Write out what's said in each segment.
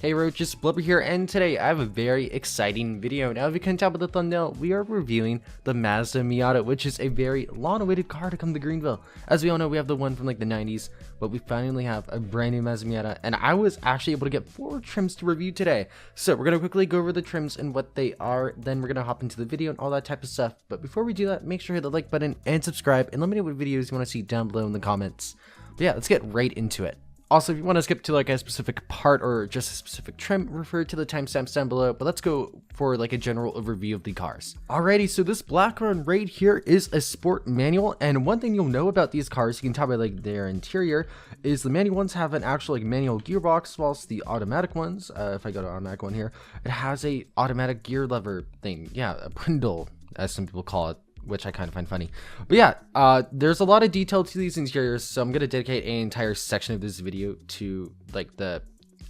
Hey Roaches, Blubber here, and today I have a very exciting video. Now if you couldn't tell by the thumbnail, we are reviewing the MAZDA Miata, which is a very long-awaited car to come to Greenville. As we all know, we have the one from like the 90s, but we finally have a brand new MAZDA Miata, and I was actually able to get 4 trims to review today. So we're going to quickly go over the trims and what they are, then we're going to hop into the video and all that type of stuff. But before we do that, make sure to hit the like button and subscribe, and let me know what videos you want to see down below in the comments. But yeah, let's get right into it. Also, if you want to skip to like a specific part or just a specific trim, refer to the timestamps down below, but let's go for like a general overview of the cars. Alrighty, so this black one right here is a sport manual, and one thing you'll know about these cars, you can tell by like their interior, is the manual ones have an actual like manual gearbox, whilst the automatic ones, if I go to automatic one here, it has a automatic gear lever thing. Yeah, a brindle, as some people call it, which I kind of find funny. But yeah, there's a lot of detail to these interiors, so I'm going to dedicate an entire section of this video to like the,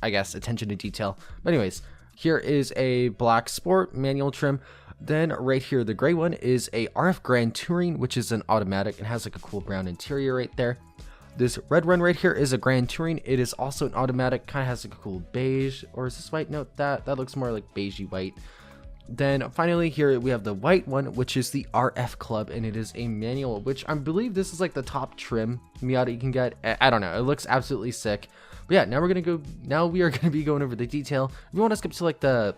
I guess, attention to detail. But anyways, here is a black sport manual trim. Then right here, the gray one is a RF Grand Touring, which is an automatic and has like a cool brown interior right there. This red one right here is a Grand Touring. It is also an automatic, kind of has like a cool beige, or is this white? No, that looks more like beigey white. Then finally here we have the white one, which is the RF Club, and it is a manual, which I believe this is like the top trim Miata you can get. I don't know, it looks absolutely sick. But yeah, now we are gonna be going over the detail. If you want to skip to like the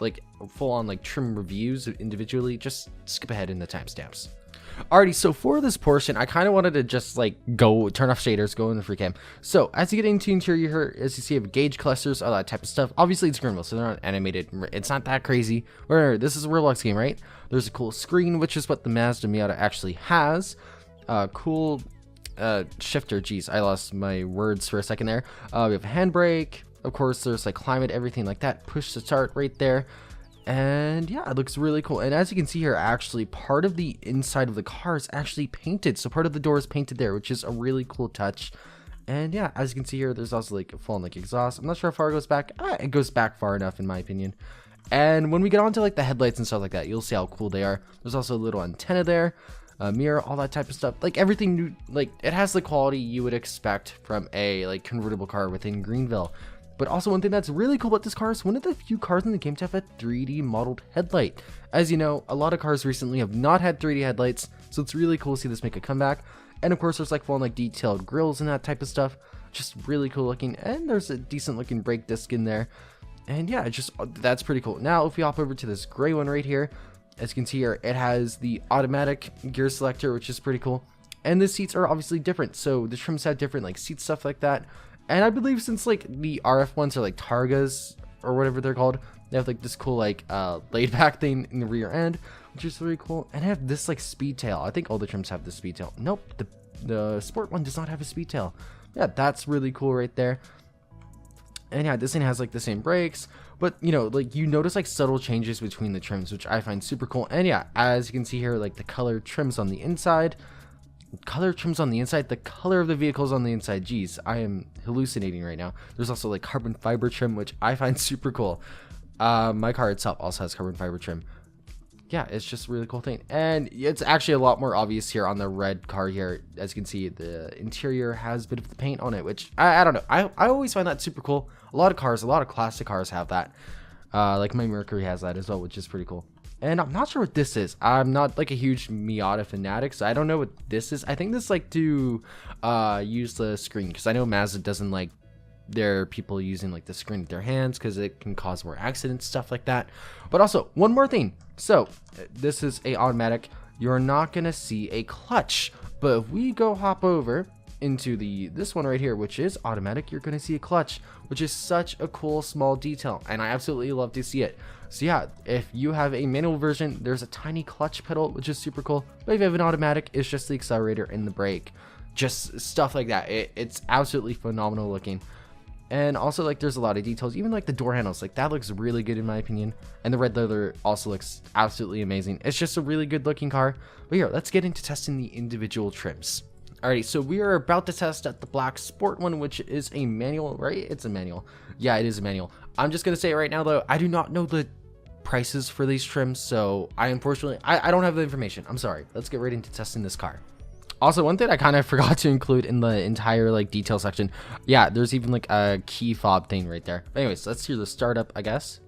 full on like trim reviews individually, just skip ahead in the timestamps. Alrighty, so for this portion, I kind of wanted to just like go turn off shaders, go in the free cam. So as you get into interior here, as you see, you have gauge clusters, all that type of stuff. Obviously it's Greenville, so they're not animated. It's not that crazy. Where this is a Roblox game, right? There's a cool screen, which is what the MAZDA Miata actually has. Cool shifter. Geez, I lost my words for a second there. We have a handbrake. Of course, there's like climate, everything like that. Push to start right there. And yeah, it looks really cool. And as you can see here, actually part of the inside of the car is actually painted, so part of the door is painted there, which is a really cool touch. And yeah, as you can see here, there's also like a full on like exhaust. I'm not sure how far it goes back. It goes back far enough in my opinion. And when we get onto like the headlights and stuff like that, you'll see how cool they are. There's also a little antenna there, a mirror, all that type of stuff. Like everything new, like it has the quality you would expect from a like convertible car within Greenville. But also one thing that's really cool about this car is one of the few cars in the game to have a 3D modeled headlight. As you know, a lot of cars recently have not had 3D headlights, so it's really cool to see this make a comeback. And of course, there's like full like detailed grills and that type of stuff. Just really cool looking. And there's a decent looking brake disc in there. And yeah, that's pretty cool. Now, if we hop over to this gray one right here, as you can see here, it has the automatic gear selector, which is pretty cool. And the seats are obviously different. So the trims have different like seat stuff like that. And I believe since like the RF ones are like Targas or whatever they're called, they have like this cool like laid back thing in the rear end, which is really cool. And I have this like speed tail. I think all the trims have the speed tail. Nope, the sport one does not have a speed tail. Yeah, that's really cool right there. And yeah, this thing has like the same brakes, but you know, like you notice like subtle changes between the trims, which I find super cool. And yeah, as you can see here, like the color trims on the inside. The color of the vehicles on the inside. Geez, I am hallucinating right now. There's also like carbon fiber trim, which I find super cool. My car itself also has carbon fiber trim. Yeah, it's just a really cool thing. And it's actually a lot more obvious here on the red car here. As you can see, the interior has a bit of the paint on it, which I don't know. I always find that super cool. A lot of classic cars have that. Like my Mercury has that as well, which is pretty cool. And I'm not sure what this is. I'm not like a huge Miata fanatic, so I don't know what this is. I think this like to use the screen, because I know MAZDA doesn't like their people using like the screen with their hands because it can cause more accidents, stuff like that. But also one more thing. So this is a automatic. You're not gonna see a clutch, but if we go hop over into this one right here, which is automatic, you're gonna see a clutch, which is such a cool small detail, and I absolutely love to see it. So yeah, if you have a manual version, there's a tiny clutch pedal, which is super cool. But if you have an automatic, it's just the accelerator and the brake, just stuff like that. It's absolutely phenomenal looking. And also like there's a lot of details, even like the door handles, like that looks really good in my opinion. And the red leather also looks absolutely amazing. It's just a really good looking car. But here, let's get into testing the individual trims. Alrighty, so we are about to test at the black sport one, which is a manual, right? It's a manual. Yeah, it is a manual. I'm just gonna say right now though, I do not know the prices for these trims, so I unfortunately I don't have the information. I'm sorry. Let's get right into testing this car. Also, one thing I kind of forgot to include in the entire like detail section, yeah, there's even like a key fob thing right there. But anyways, let's hear the startup, I guess.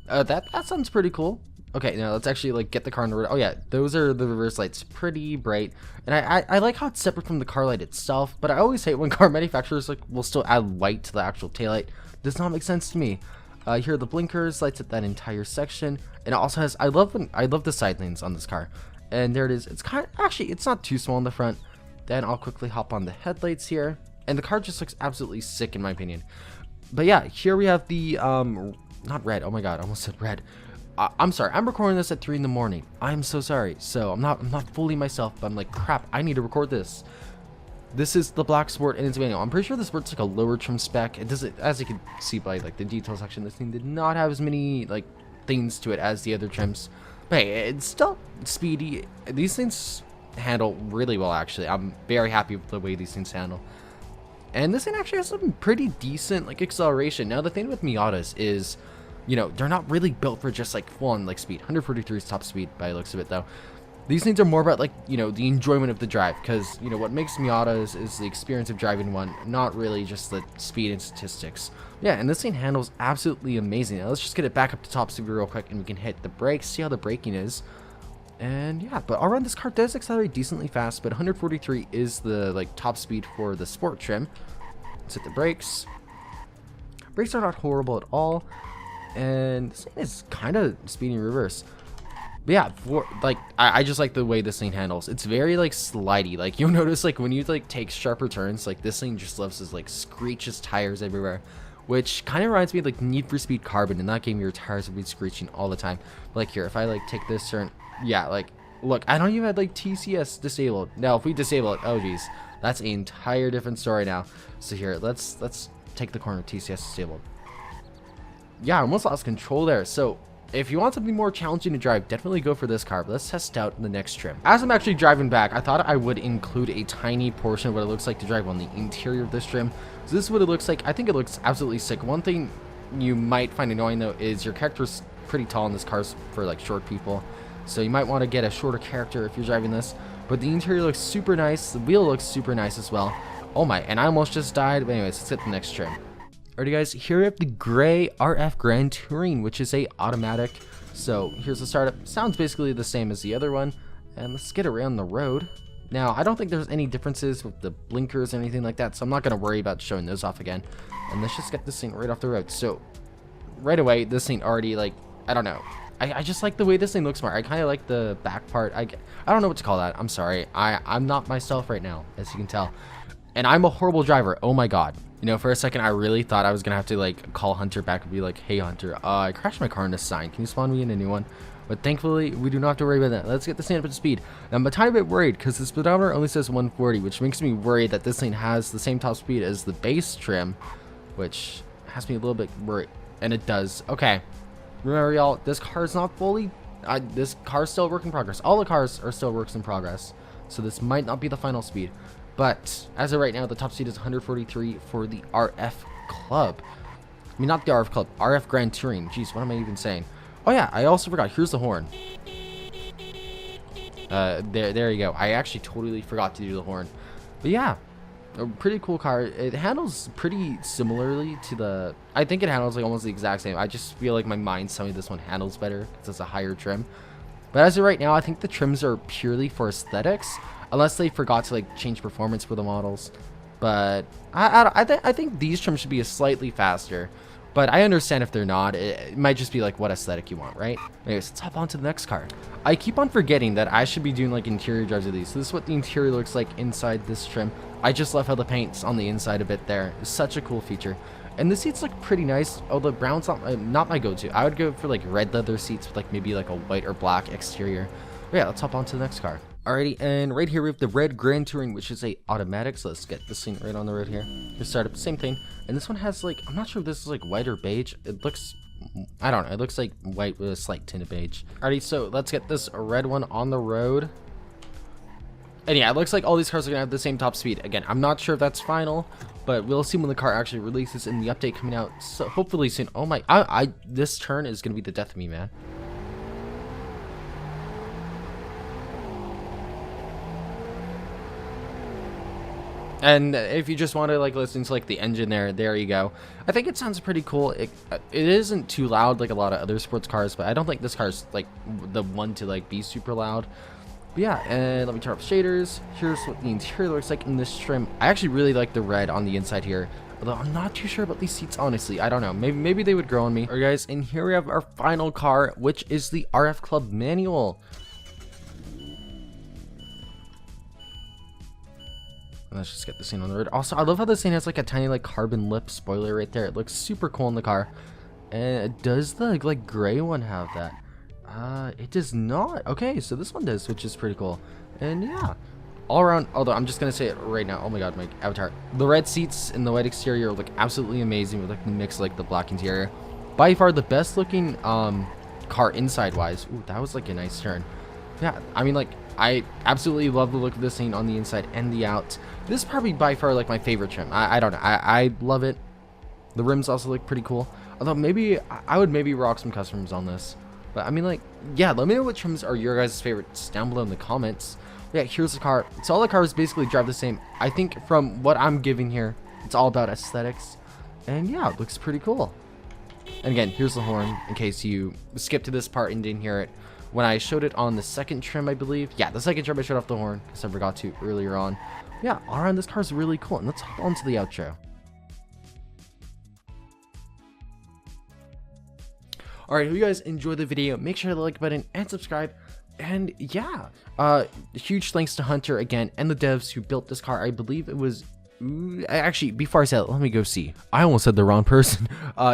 That sounds pretty cool. Okay, now let's actually like get the car in the road. Oh yeah, those are the reverse lights, pretty bright. And I like how it's separate from the car light itself, but I always hate when car manufacturers like will still add white to the actual taillight. Does not make sense to me. Here are the blinkers, lights up that entire section, and it also has, I love the side lanes on this car. And there it is. It's kind of, actually, it's not too small in the front. Then I'll quickly hop on the headlights here, and the car just looks absolutely sick in my opinion. But yeah, here we have the not red. Oh my god, I almost said red. I'm sorry. I'm recording this at 3 in the morning. I'm so sorry. So I'm not fully myself, but I'm like, crap, I need to record this. This is the black Sport in its manual. I'm pretty sure this Sport's like a lower trim spec. It doesn't, as you can see by like the detail section, this thing did not have as many like things to it as the other trims. But hey, it's still speedy. These things handle really well, actually. I'm very happy with the way these things handle. And this thing actually has some pretty decent like acceleration. Now the thing with Miatas is, you know, they're not really built for just like full on like speed. 143 is top speed by the looks of it though. These things are more about like, you know, the enjoyment of the drive, because, you know, what makes Miatas is the experience of driving one, not really just the speed and statistics. Yeah, and this thing handles absolutely amazing. Now let's just get it back up to top speed real quick and we can hit the brakes, see how the braking is. And yeah, but all around this car does accelerate decently fast, but 143 is the like top speed for the sport trim. Let's hit the brakes. Brakes are not horrible at all, and this thing is kind of speedy in reverse. But yeah, for like I just like the way this thing handles. It's very like slidey. Like you'll notice like when you like take sharper turns, like this thing just loves to like screeches tires everywhere, which kind of reminds me of like Need for Speed Carbon. In that game, your tires would be screeching all the time. Like here, if I like take this turn, yeah, like look, I don't even have like TCS disabled. Now if we disable it, oh geez, that's an entire different story now. So here, let's take the corner, TCS disabled. Yeah, I almost lost control there. So if you want something more challenging to drive, definitely go for this car, but let's test out the next trim. As I'm actually driving back, I thought I would include a tiny portion of what it looks like to drive on the interior of this trim. So this is what it looks like. I think it looks absolutely sick. One thing you might find annoying though is your character's pretty tall in this car for like short people. So you might want to get a shorter character if you're driving this. But the interior looks super nice. The wheel looks super nice as well. Oh my, and I almost just died. But anyways, let's hit the next trim. Alrighty guys, here we have the gray RF Grand Touring, which is a automatic. So here's the startup. Sounds basically the same as the other one. And let's get around the road. Now, I don't think there's any differences with the blinkers or anything like that, so I'm not going to worry about showing those off again. And let's just get this thing right off the road. So right away, this thing already, like, I don't know. I just like the way this thing looks more. I kind of like the back part. I don't know what to call that. I'm sorry. I'm not myself right now, as you can tell. And I'm a horrible driver. Oh my god. You know, for a second, I really thought I was going to have to, like, call Hunter back and be like, hey, Hunter, I crashed my car in this sign. Can you spawn me in a new one? But thankfully, we do not have to worry about that. Let's get this thing up to speed. Now, I'm a tiny bit worried because the speedometer only says 140, which makes me worried that this thing has the same top speed as the base trim, which has me a little bit worried. And it does. Okay. Remember, y'all, this car is not fully... this car is still a work in progress. All the cars are still works in progress. So this might not be the final speed. But as of right now, the top speed is 143 for the RF Club. I mean, not the RF Club, RF Grand Touring. Jeez, what am I even saying? Oh yeah, I also forgot. Here's the horn. There you go. I actually totally forgot to do the horn. But yeah, a pretty cool car. It handles pretty similarly to the... I think it handles like almost the exact same. I just feel like my mind's telling me this one handles better because it's a higher trim. But as of right now, I think the trims are purely for aesthetics, unless they forgot to like change performance for the models. But I think these trims should be a slightly faster. But I understand if they're not. It might just be like what aesthetic you want, right? Anyways, let's hop on to the next car. I keep on forgetting that I should be doing like interior drives of these. So this is what the interior looks like inside this trim. I just love how the paint's on the inside a bit there. It's such a cool feature. And the seats look pretty nice, although brown's not my go-to. I would go for like red leather seats with like maybe like a white or black exterior. But yeah, let's hop on to the next car. Alrighty, and right here we have the red Grand Touring, which is a automatic. So let's get this thing right on the road here. Just start up, same thing. And this one has like, I'm not sure if this is like white or beige. It looks, I don't know, it looks like white with a slight tint of beige. Alrighty, so let's get this red one on the road. And yeah, it looks like all these cars are gonna have the same top speed. Again, I'm not sure if that's final, but we'll see when the car actually releases in the update coming out. So hopefully soon. Oh my, this turn is gonna be the death of me, man. And if you just want to like listen to like the engine there you go. I think it sounds pretty cool. It isn't too loud like a lot of other sports cars, but I don't think this car's like the one to like be super loud. But yeah, and let me turn up shaders. Here's what the interior looks like in this trim. I actually really like the red on the inside here, although I'm not too sure about these seats, honestly. I don't know, maybe they would grow on me. All right guys, and here we have our final car, which is the RF Club manual. Let's just get this thing on the road. Also, I love how this thing has like a tiny like carbon lip spoiler right there. It looks super cool in the car. And does the like gray one have that? It does not. Okay, so this one does, which is pretty cool. And yeah, all around, although I'm just gonna say it right now, oh my god, my avatar, the red seats and the white exterior look absolutely amazing with like the mix like the black interior. By far the best looking car inside wise. Ooh, that was like a nice turn. Yeah, I mean, like, I absolutely love the look of this thing on the inside and the out. This is probably by far like my favorite trim. I don't know, I love it. The rims also look pretty cool, although maybe I would maybe rock some customs on this. But I mean, like, yeah, let me know what trims are your guys' favorites down below in the comments. Yeah, here's the car. So all the cars basically drive the same. I think from what I'm giving here, it's all about aesthetics. And yeah, it looks pretty cool. And again, here's the horn in case you skipped to this part and didn't hear it. When I showed it on the second trim, I believe. Yeah, the second trim I showed off the horn because I forgot to earlier on. Yeah, all around this car is really cool. And let's hop on to the outro. Alright, if you guys enjoyed the video, make sure to hit the like button and subscribe. And yeah, huge thanks to Hunter again and the devs who built this car. I believe it was... Actually, before I say it, let me go see. I almost said the wrong person.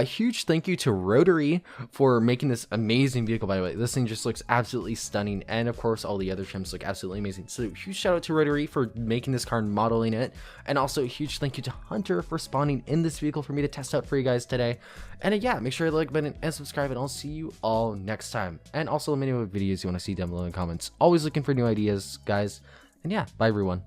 Huge thank you to Rotary for making this amazing vehicle, by the way. This thing just looks absolutely stunning. And of course, all the other trims look absolutely amazing. So huge shout out to Rotary for making this car and modeling it. And also a huge thank you to Hunter for spawning in this vehicle for me to test out for you guys today. And yeah, make sure to like button and subscribe, and I'll see you all next time. And also let me know what videos you want to see down below in the comments. Always looking for new ideas, guys. And yeah, bye everyone.